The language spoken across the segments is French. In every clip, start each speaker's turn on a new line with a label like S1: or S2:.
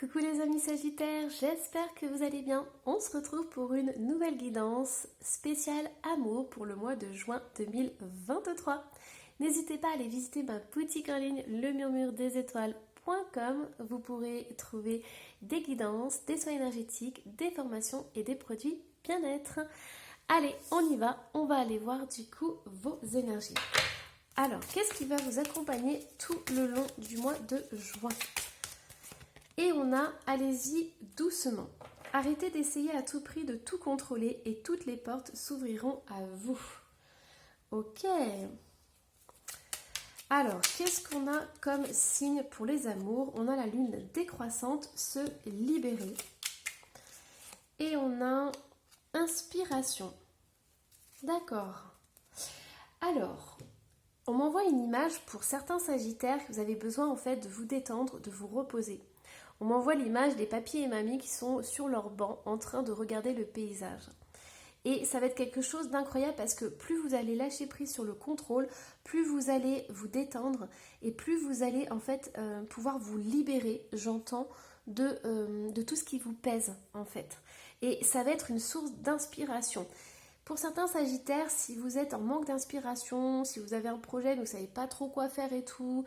S1: Coucou les amis Sagittaires, j'espère que vous allez bien. On se retrouve pour une nouvelle guidance spéciale amour pour le mois de juin 2023. N'hésitez pas à aller visiter ma boutique en ligne lemurmuredesétoiles.com. Vous pourrez trouver des guidances, des soins énergétiques, des formations et des produits bien-être. Allez, on y va, on va aller voir du coup vos énergies. Alors, qu'est-ce qui va vous accompagner tout le long du mois de juin ? Et on a, allez-y doucement. Arrêtez d'essayer à tout prix de tout contrôler et toutes les portes s'ouvriront à vous. Ok. Alors, qu'est-ce qu'on a comme signe pour les amours ? On a la lune décroissante, se libérer. Et on a inspiration. D'accord. Alors, on m'envoie une image pour certains sagittaires que vous avez besoin en fait de vous détendre, de vous reposer. On m'envoie l'image des papis et mamies qui sont sur leur banc en train de regarder le paysage. Et ça va être quelque chose d'incroyable parce que plus vous allez lâcher prise sur le contrôle, plus vous allez vous détendre et plus vous allez en fait pouvoir vous libérer, j'entends, de tout ce qui vous pèse en fait. Et ça va être une source d'inspiration. Pour certains sagittaires, si vous êtes en manque d'inspiration, si vous avez un projet, mais vous ne savez pas trop quoi faire et tout,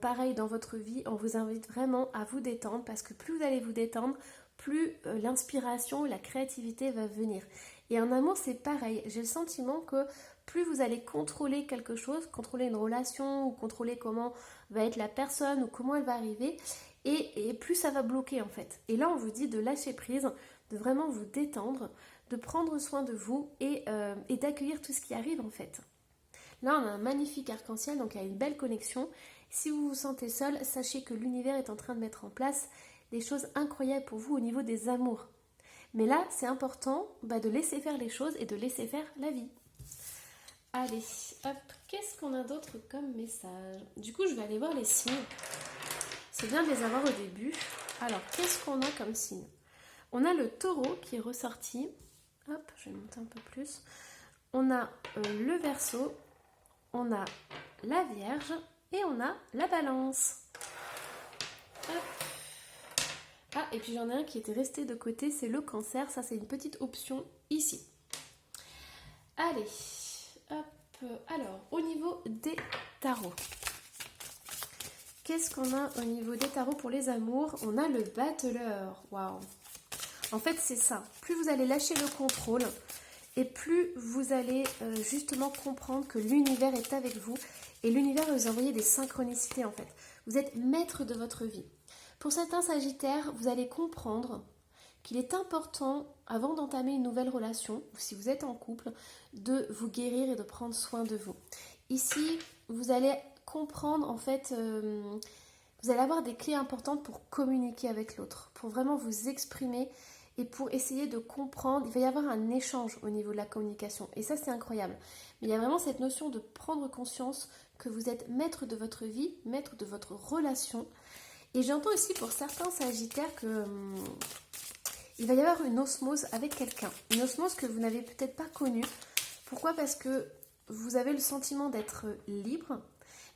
S1: pareil dans votre vie, on vous invite vraiment à vous détendre parce que plus vous allez vous détendre, plus l'inspiration, la créativité va venir. Et en amour, c'est pareil. J'ai le sentiment que plus vous allez contrôler quelque chose, contrôler une relation ou contrôler comment va être la personne ou comment elle va arriver, et plus ça va bloquer en fait. Et là, on vous dit de lâcher prise, de vraiment vous détendre, de prendre soin de vous et d'accueillir tout ce qui arrive en fait. Là, on a un magnifique arc-en-ciel, donc il y a une belle connexion. Si vous vous sentez seul, sachez que l'univers est en train de mettre en place des choses incroyables pour vous au niveau des amours. Mais là, c'est important de laisser faire les choses et de laisser faire la vie. Allez, hop, qu'est-ce qu'on a d'autre comme message ? Du coup, je vais aller voir les signes. C'est bien de les avoir au début. Alors, qu'est-ce qu'on a comme signe ? On a le taureau qui est ressorti. Hop, je vais monter un peu plus. On a le Verseau, on a la Vierge et on a la Balance. Hop. Ah, et puis j'en ai un qui était resté de côté, c'est le Cancer. Ça, c'est une petite option ici. Allez, hop. Alors, au niveau des tarots. Qu'est-ce qu'on a au niveau des tarots pour les amours ? On a le battleur. Waouh. En fait, c'est ça. Plus vous allez lâcher le contrôle et plus vous allez justement comprendre que l'univers est avec vous et l'univers va vous envoyer des synchronicités en fait. Vous êtes maître de votre vie. Pour certains sagittaires, vous allez comprendre qu'il est important, avant d'entamer une nouvelle relation, ou si vous êtes en couple, de vous guérir et de prendre soin de vous. Ici, vous allez comprendre en fait... vous allez avoir des clés importantes pour communiquer avec l'autre, pour vraiment vous exprimer et pour essayer de comprendre. Il va y avoir un échange au niveau de la communication et ça c'est incroyable. Mais il y a vraiment cette notion de prendre conscience que vous êtes maître de votre vie, maître de votre relation. Et j'entends aussi pour certains sagittaires que il va y avoir une osmose avec quelqu'un. Une osmose que vous n'avez peut-être pas connue. Pourquoi ? Parce que vous avez le sentiment d'être libre,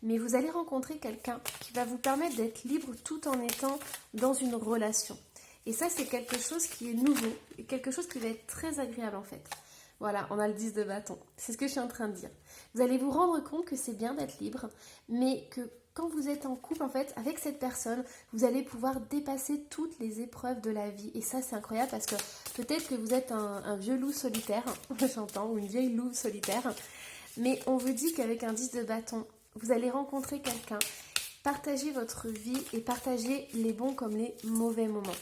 S1: mais vous allez rencontrer quelqu'un qui va vous permettre d'être libre tout en étant dans une relation. Et ça, c'est quelque chose qui est nouveau, et quelque chose qui va être très agréable en fait. Voilà, on a le 10 de bâton. C'est ce que je suis en train de dire. Vous allez vous rendre compte que c'est bien d'être libre, mais que quand vous êtes en couple, en fait, avec cette personne, vous allez pouvoir dépasser toutes les épreuves de la vie. Et ça, c'est incroyable parce que peut-être que vous êtes un vieux loup solitaire, j'entends, ou une vieille loup solitaire, mais on vous dit qu'avec un 10 de bâton, vous allez rencontrer quelqu'un, partager votre vie et partager les bons comme les mauvais moments.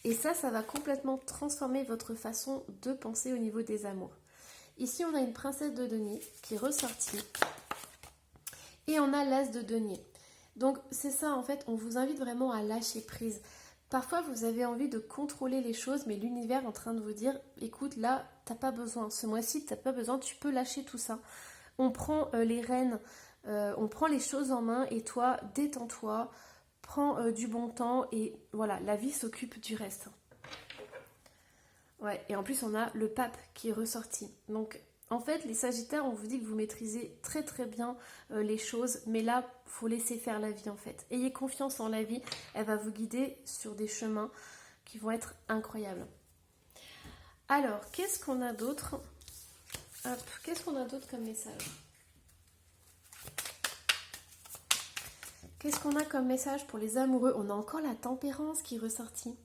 S1: Et ça va complètement transformer votre façon de penser au niveau des amours. Ici, on a une princesse de denier qui est ressortie. Et on a l'as de denier. Donc, c'est ça, en fait, on vous invite vraiment à lâcher prise. Parfois, vous avez envie de contrôler les choses, mais l'univers est en train de vous dire, écoute, là, t'as pas besoin. Ce mois-ci, t'as pas besoin, tu peux lâcher tout ça. On prend les rênes, on prend les choses en main et toi, détends-toi. Prends du bon temps et voilà, la vie s'occupe du reste. Ouais, et en plus on a le pape qui est ressorti. Donc En fait, les Sagittaires, on vous dit que vous maîtrisez très très bien les choses, mais là, il faut laisser faire la vie en fait. Ayez confiance en la vie, elle va vous guider sur des chemins qui vont être incroyables. Alors, qu'est-ce qu'on a d'autre? Hop, qu'est-ce qu'on a d'autre comme message? Qu'est-ce qu'on a comme message pour les amoureux? On a encore la tempérance qui est ressortie.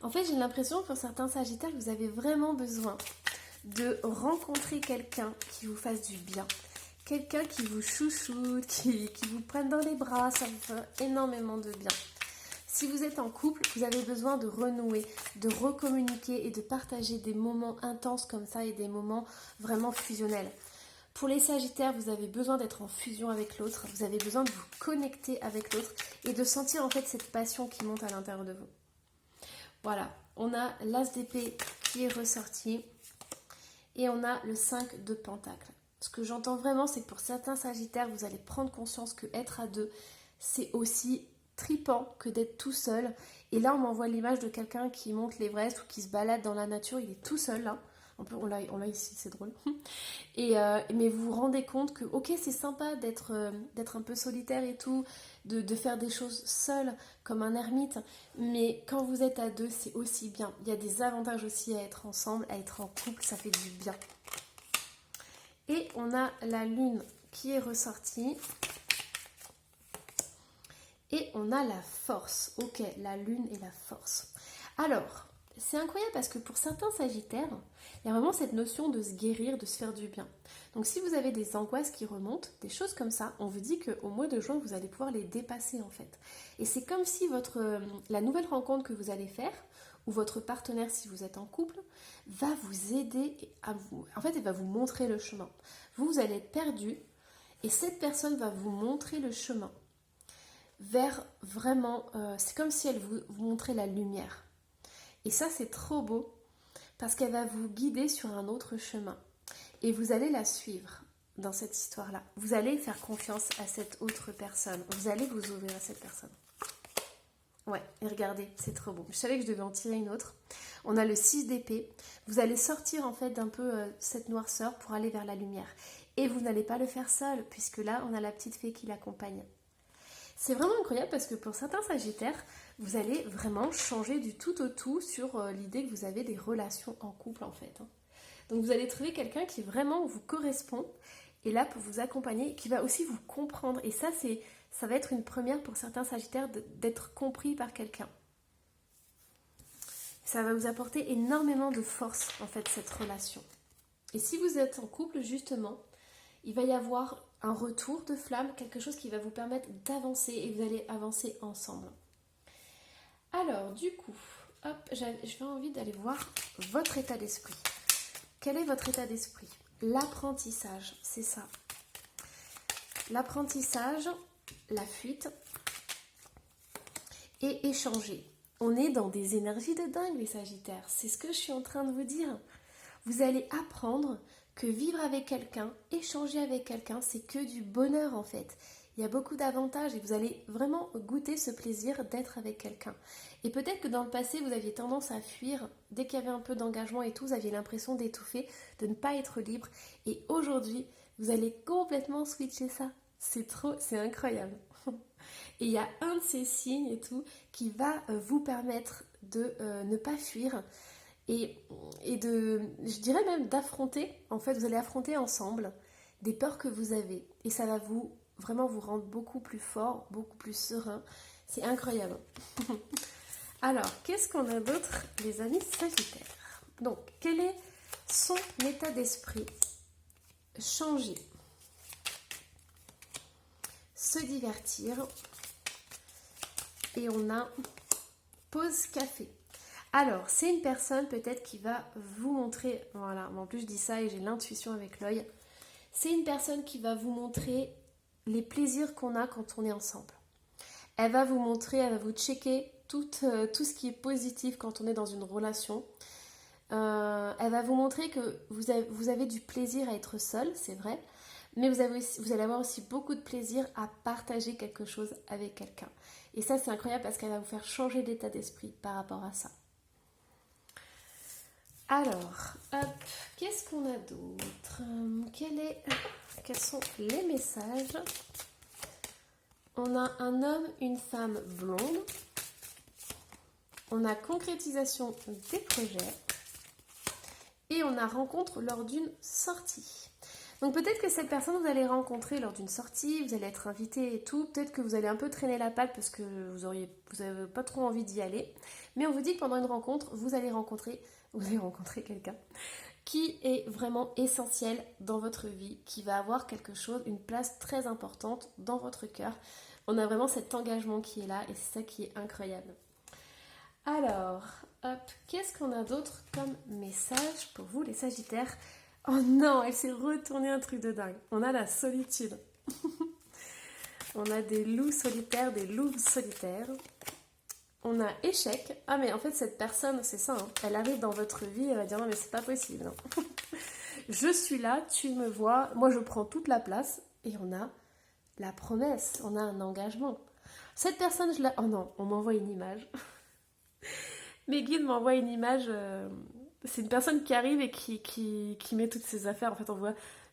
S1: En fait, j'ai l'impression pour certains Sagittaires, vous avez vraiment besoin de rencontrer quelqu'un qui vous fasse du bien. Quelqu'un qui vous chouchoute, qui vous prenne dans les bras, ça vous fait énormément de bien. Si vous êtes en couple, vous avez besoin de renouer, de recommuniquer et de partager des moments intenses comme ça et des moments vraiment fusionnels. Pour les Sagittaires, vous avez besoin d'être en fusion avec l'autre, vous avez besoin de vous connecter avec l'autre et de sentir en fait cette passion qui monte à l'intérieur de vous. Voilà, on a l'As d'épée qui est ressorti et on a le 5 de Pentacle. Ce que j'entends vraiment, c'est que pour certains Sagittaires, vous allez prendre conscience que être à deux, c'est aussi tripant que d'être tout seul. Et là, on m'envoie l'image de quelqu'un qui monte l'Everest ou qui se balade dans la nature, il est tout seul là. On l'a ici, c'est drôle. Mais vous vous rendez compte que, ok, c'est sympa d'être un peu solitaire et tout, de faire des choses seul, comme un ermite, mais quand vous êtes à deux, c'est aussi bien. Il y a des avantages aussi à être ensemble, à être en couple, ça fait du bien. Et on a la lune qui est ressortie. Et on a la force. Ok, la lune et la force. Alors, c'est incroyable parce que pour certains Sagittaires, il y a vraiment cette notion de se guérir, de se faire du bien. Donc si vous avez des angoisses qui remontent, des choses comme ça, on vous dit qu'au mois de juin, vous allez pouvoir les dépasser en fait. Et c'est comme si la nouvelle rencontre que vous allez faire, ou votre partenaire si vous êtes en couple, va vous aider à vous... En fait, elle va vous montrer le chemin. Vous allez être perdu et cette personne va vous montrer le chemin vers vraiment... c'est comme si elle vous montrait la lumière. Et ça, c'est trop beau parce qu'elle va vous guider sur un autre chemin. Et vous allez la suivre dans cette histoire-là. Vous allez faire confiance à cette autre personne. Vous allez vous ouvrir à cette personne. Ouais, et regardez, c'est trop beau. Je savais que je devais en tirer une autre. On a le 6 d'épée. Vous allez sortir en fait d'un peu cette noirceur pour aller vers la lumière. Et vous n'allez pas le faire seul, puisque là, on a la petite fée qui l'accompagne. C'est vraiment incroyable parce que pour certains Sagittaires, vous allez vraiment changer du tout au tout sur l'idée que vous avez des relations en couple en fait. Donc vous allez trouver quelqu'un qui vraiment vous correspond et là pour vous accompagner, qui va aussi vous comprendre. Et ça va être une première pour certains Sagittaires d'être compris par quelqu'un. Ça va vous apporter énormément de force en fait cette relation. Et si vous êtes en couple justement, il va y avoir un retour de flamme, quelque chose qui va vous permettre d'avancer et vous allez avancer ensemble. Alors du coup, hop, j'ai envie d'aller voir votre état d'esprit. Quel est votre état d'esprit? L'apprentissage, c'est ça. L'apprentissage, la fuite et échanger. On est dans des énergies de dingue les Sagittaires, c'est ce que je suis en train de vous dire. Vous allez apprendre que vivre avec quelqu'un, échanger avec quelqu'un, c'est que du bonheur en fait. Il y a beaucoup d'avantages et vous allez vraiment goûter ce plaisir d'être avec quelqu'un. Et peut-être que dans le passé, vous aviez tendance à fuir. Dès qu'il y avait un peu d'engagement et tout, vous aviez l'impression d'étouffer, de ne pas être libre. Et aujourd'hui, vous allez complètement switcher ça. C'est incroyable. Et il y a un de ces signes et tout qui va vous permettre de ne pas fuir. Et je dirais même d'affronter, en fait, vous allez affronter ensemble des peurs que vous avez. Et ça va vraiment vous rendre beaucoup plus fort, beaucoup plus serein. C'est incroyable. Alors, qu'est-ce qu'on a d'autre, les amis Sagittaires? Donc, quel est son état d'esprit? Changer. Se divertir. Et on a pause café. Alors, c'est une personne peut-être qui va vous montrer, voilà, en plus je dis ça et j'ai l'intuition avec l'œil, c'est une personne qui va vous montrer les plaisirs qu'on a quand on est ensemble. Elle va vous montrer, elle va vous checker tout ce qui est positif quand on est dans une relation. Elle va vous montrer que vous avez du plaisir à être seul, c'est vrai, mais vous allez avoir aussi beaucoup de plaisir à partager quelque chose avec quelqu'un. Et ça, c'est incroyable parce qu'elle va vous faire changer d'état d'esprit par rapport à ça. Alors, hop, qu'est-ce qu'on a d'autre? Quels sont les messages? On a un homme, une femme blonde. On a concrétisation des projets. Et on a rencontre lors d'une sortie. Donc peut-être que cette personne, vous allez rencontrer lors d'une sortie, vous allez être invité et tout. Peut-être que vous allez un peu traîner la patte parce que vous n'avez pas trop envie d'y aller. Mais on vous dit que pendant une rencontre, vous allez rencontrer quelqu'un qui est vraiment essentiel dans votre vie, qui va avoir quelque chose, une place très importante dans votre cœur. On a vraiment cet engagement qui est là et c'est ça qui est incroyable. Alors, hop, qu'est-ce qu'on a d'autre comme message pour vous les Sagittaires? Oh non, elle s'est retournée un truc de dingue. On a la solitude. On a des loups solitaires, des louves solitaires. On a échec. Ah mais en fait cette personne, c'est ça, hein, elle arrive dans votre vie, elle va dire non mais c'est pas possible. Non. Je suis là, tu me vois, moi je prends toute la place. Et on a la promesse, on a un engagement. Cette personne, oh non, on m'envoie une image. Mes guides m'envoient une image, c'est une personne qui arrive et qui met toutes ses affaires. En fait,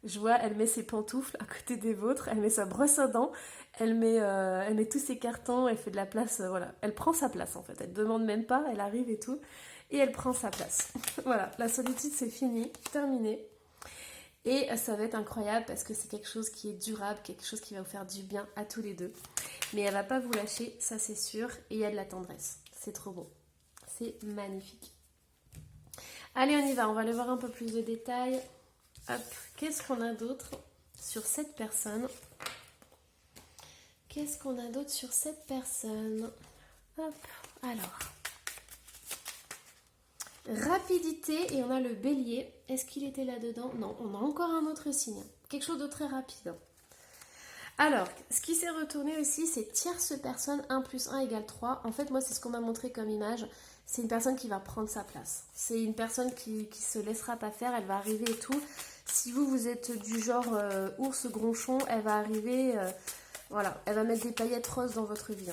S1: je vois, elle met ses pantoufles à côté des vôtres, elle met sa brosse à dents, elle met tous ses cartons, elle fait de la place, voilà. Elle prend sa place en fait, elle ne demande même pas, elle arrive et tout, et elle prend sa place. Voilà, la solitude c'est fini, terminé. Et ça va être incroyable parce que c'est quelque chose qui est durable, quelque chose qui va vous faire du bien à tous les deux. Mais elle va pas vous lâcher, ça c'est sûr, et il y a de la tendresse. C'est trop beau. C'est magnifique. Allez, on y va. On va aller voir un peu plus de détails. Hop, qu'est-ce qu'on a d'autre sur cette personne? Qu'est-ce qu'on a d'autre sur cette personne? Hop, alors. Rapidité, et on a le bélier. Est-ce qu'il était là-dedans? Non, on a encore un autre signe. Quelque chose de très rapide. Alors, ce qui s'est retourné aussi, c'est tierce personne, 1 plus 1 égale 3. En fait, moi, c'est ce qu'on m'a montré comme image. C'est une personne qui va prendre sa place. C'est une personne qui se laissera pas faire, elle va arriver et tout. Si vous êtes du genre ours gronchon, elle va arriver, voilà, elle va mettre des paillettes roses dans votre vie.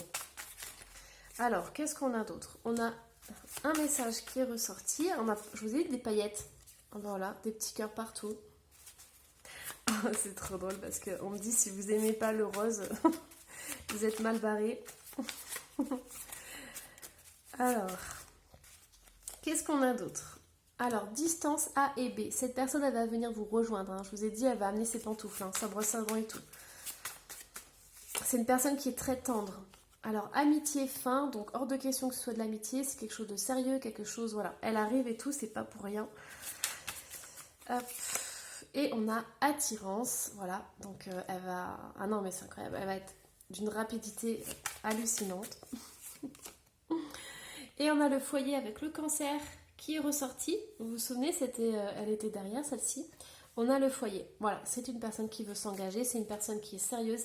S1: Alors, qu'est-ce qu'on a d'autre? On a un message qui est ressorti. Je vous ai dit des paillettes. Voilà, des petits cœurs partout. C'est trop drôle parce qu'on me dit si vous aimez pas le rose, vous êtes mal barré. Alors, qu'est-ce qu'on a d'autre? Alors, distance A et B. Cette personne, elle va venir vous rejoindre. Hein. Je vous ai dit, elle va amener ses pantoufles, hein, sa brosse à dents et tout. C'est une personne qui est très tendre. Alors, amitié fin, donc hors de question que ce soit de l'amitié, c'est quelque chose de sérieux, quelque chose, voilà. Elle arrive et tout, c'est pas pour rien. Hop. Et on a attirance, voilà. Donc, elle va... Ah non, mais c'est incroyable. Elle va être d'une rapidité hallucinante. Et on a le foyer avec le cancer qui est ressorti. Vous vous souvenez, elle était derrière celle-ci. On a le foyer. Voilà, c'est une personne qui veut s'engager, c'est une personne qui est sérieuse,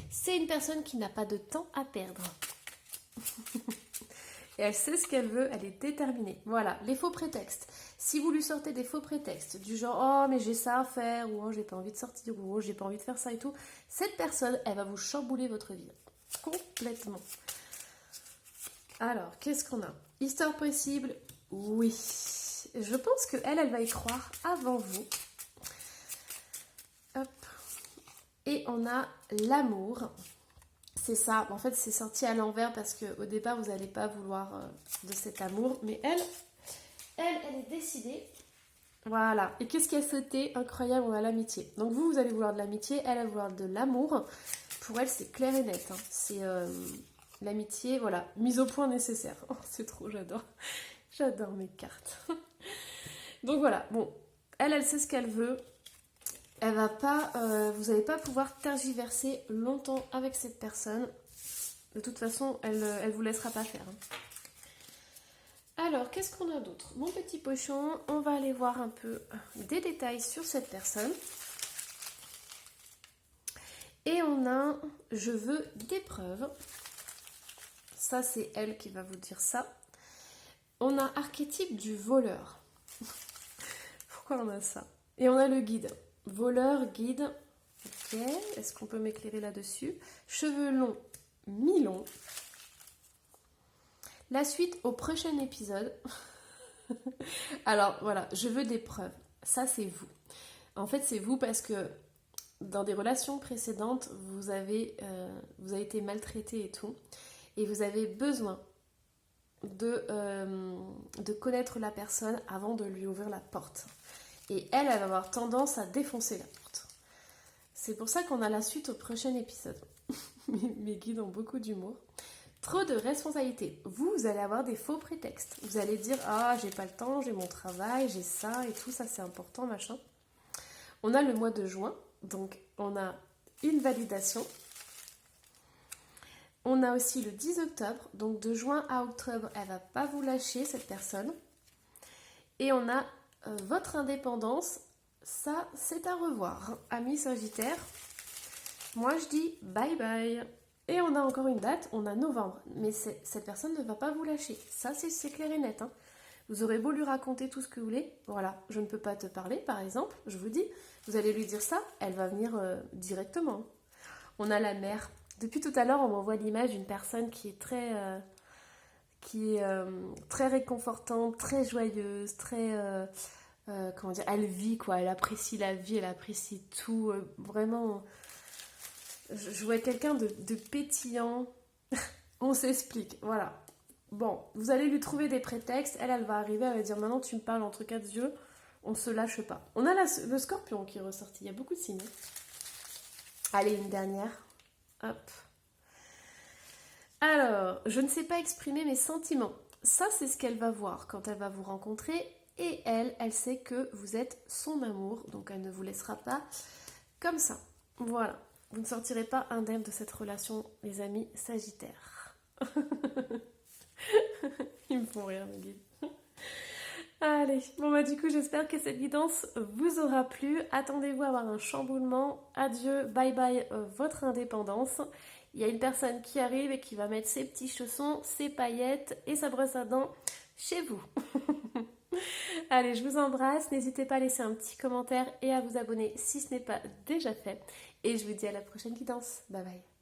S1: c'est une personne qui n'a pas de temps à perdre. Et elle sait ce qu'elle veut, elle est déterminée. Voilà, les faux prétextes. Si vous lui sortez des faux prétextes, du genre « Oh, mais j'ai ça à faire » ou « Oh, j'ai pas envie de sortir » ou « Oh, j'ai pas envie de faire ça et tout », cette personne, elle va vous chambouler votre vie. Complètement. Alors, qu'est-ce qu'on a? Histoire possible, oui. Je pense qu'elle va y croire avant vous. Hop. Et on a l'amour. C'est ça. En fait, c'est sorti à l'envers parce qu'au départ, vous n'allez pas vouloir de cet amour. Mais elle est décidée. Voilà. Et qu'est-ce qui a sauté? Incroyable, on a l'amitié. Donc vous allez vouloir de l'amitié. Elle va vouloir de l'amour. Pour elle, c'est clair et net. Hein. C'est... l'amitié, voilà, mise au point nécessaire. Oh, c'est trop, j'adore. J'adore mes cartes. Donc voilà, bon, elle sait ce qu'elle veut. Elle va pas, vous n'allez pas pouvoir tergiverser longtemps avec cette personne. De toute façon, elle vous laissera pas faire. Alors, qu'est-ce qu'on a d'autre? Mon petit pochon, on va aller voir un peu des détails sur cette personne. Et on a, je veux des preuves. Ça, c'est elle qui va vous dire ça. On a archétype du voleur. Pourquoi on a ça? Et on a le guide. Voleur, guide. Ok. Est-ce qu'on peut m'éclairer là-dessus? Cheveux longs, mi-longs. La suite au prochain épisode. Alors voilà, je veux des preuves. Ça, c'est vous. En fait, c'est vous parce que dans des relations précédentes, vous avez été maltraité et tout. Et vous avez besoin de connaître la personne avant de lui ouvrir la porte. Et elle va avoir tendance à défoncer la porte. C'est pour ça qu'on a la suite au prochain épisode. Mes guides ont beaucoup d'humour. Trop de responsabilités. Vous allez avoir des faux prétextes. Vous allez dire « Ah, j'ai pas le temps, j'ai mon travail, j'ai ça et tout, ça c'est important, machin. » On a le mois de juin, donc on a une validation. On a aussi le 10 octobre, donc de juin à octobre, elle va pas vous lâcher, cette personne. Et on a votre indépendance, ça c'est à revoir. Amis Sagittaire, moi je dis bye bye. Et on a encore une date, on a novembre. Mais cette personne ne va pas vous lâcher. Ça c'est clair et net. Hein. Vous aurez beau lui raconter tout ce que vous voulez. Voilà, je ne peux pas te parler par exemple, je vous dis. Vous allez lui dire ça, elle va venir directement. On a la mère. Depuis tout à l'heure, on m'envoie l'image d'une personne qui est très réconfortante, très joyeuse, très... comment dire, elle vit quoi, elle apprécie la vie, elle apprécie tout. Vraiment, je vois quelqu'un de pétillant. On s'explique, voilà. Bon, vous allez lui trouver des prétextes. Elle va arriver, elle va dire maintenant tu me parles entre quatre yeux, on ne se lâche pas. On a le scorpion qui est ressorti, il y a beaucoup de signes. Allez, une dernière. Hop. Alors, je ne sais pas exprimer mes sentiments. Ça, c'est ce qu'elle va voir quand elle va vous rencontrer. Et elle sait que vous êtes son amour. Donc, elle ne vous laissera pas comme ça. Voilà. Vous ne sortirez pas indemne de cette relation, les amis Sagittaires. Ils me font rire, mes guides. Allez, bon bah du coup j'espère que cette guidance vous aura plu. Attendez-vous à avoir un chamboulement. Adieu, bye bye votre indépendance. Il y a une personne qui arrive et qui va mettre ses petits chaussons, ses paillettes et sa brosse à dents chez vous. Allez, je vous embrasse. N'hésitez pas à laisser un petit commentaire et à vous abonner si ce n'est pas déjà fait. Et je vous dis à la prochaine guidance. Bye bye.